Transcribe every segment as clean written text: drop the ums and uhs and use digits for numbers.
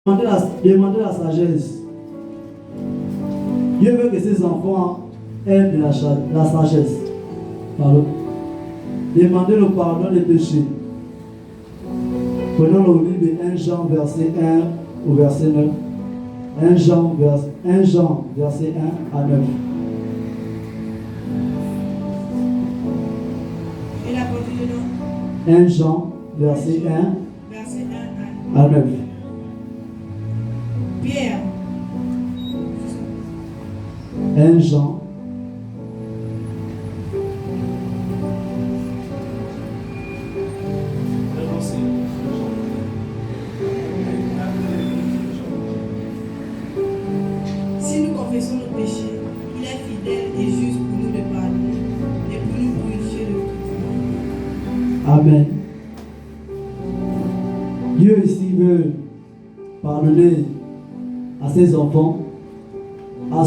Demandez la sagesse. Dieu veut que ses enfants aient de la sagesse. Pardon. Demandez le pardon des péchés. Prenons le livre de 1 Jean verset 1 au verset 9. 1 Jean verset 1 à 9. Et la continue. 1 Jean verset 1 à 9. Pierre. 1 Jean. Si nous confessons nos péchés, il est fidèle et juste pour nous de pardonner et pour nous purifier de tout mal. Amen. Dieu ici veut pardonner à ses enfants, à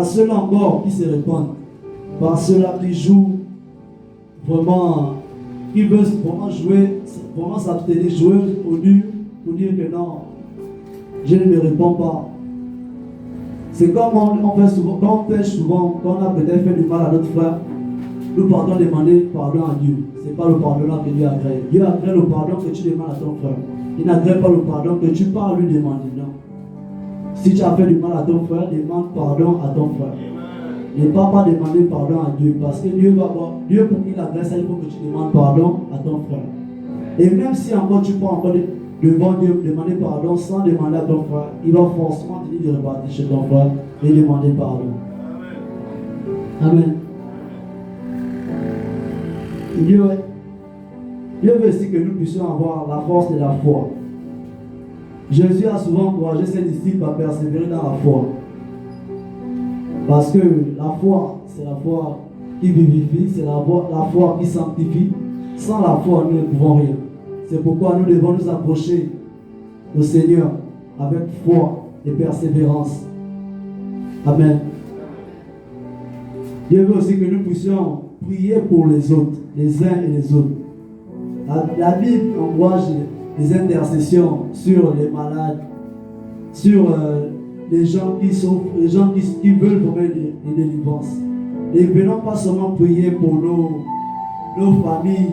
ceux-là encore qui se répandent, par ceux-là qui jouent vraiment, qui veulent vraiment jouer, vraiment s'abstenir, jouer au dur pour dire que non, je ne me réponds pas. C'est comme on fait souvent, quand on pêche souvent, quand on a peut-être fait du mal à notre frère, nous partons demander pardon à Dieu. Ce n'est pas le pardon là que Dieu agrée. Dieu agrée le pardon que tu demandes à ton frère. Il n'agrée pas le pardon que tu pars lui demander. Non. Si tu as fait du mal à ton frère, demande pardon à ton frère. Ne pas demander pardon à Dieu. Parce que Dieu va voir. Dieu pour qu'il agrée ça, il faut que tu demandes pardon à ton frère. Et même si encore tu peux encore devant Dieu demander pardon sans demander à ton frère, il va forcément te dire de repartir chez ton frère et demander pardon. Amen. Dieu veut aussi que nous puissions avoir la force de la foi. Jésus a souvent encouragé ses disciples à persévérer dans la foi. Parce que la foi, c'est la foi qui vivifie, c'est la foi qui sanctifie. Sans la foi, nous ne pouvons rien. C'est pourquoi nous devons nous approcher au Seigneur avec foi et persévérance. Amen. Dieu veut aussi que nous puissions prier pour les autres, les uns et les autres. La Bible encourage les intercessions sur les malades, sur les gens qui souffrent, les gens qui veulent vraiment une délivrance. Et venons pas seulement prier pour nos familles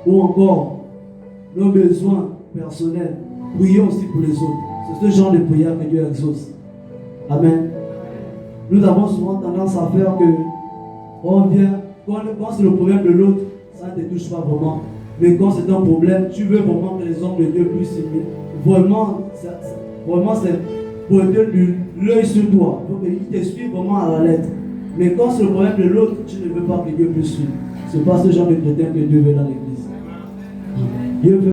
ou encore nos besoins personnels. Prions aussi pour les autres. C'est ce genre de prière que Dieu exauce. Amen. Nous avons souvent tendance à faire que on vient, quand c'est le problème de l'autre, ça ne te touche pas vraiment. Mais quand c'est un problème, tu veux vraiment que les hommes de Dieu puissent s'aimer. Vraiment, c'est porter l'œil sur toi. Il faut qu'il te suive vraiment à la lettre. Mais quand c'est le problème de l'autre, tu ne veux pas que Dieu puisse suivre. Ce n'est pas ce genre de chrétien que Dieu veut dans l'église. Dieu veut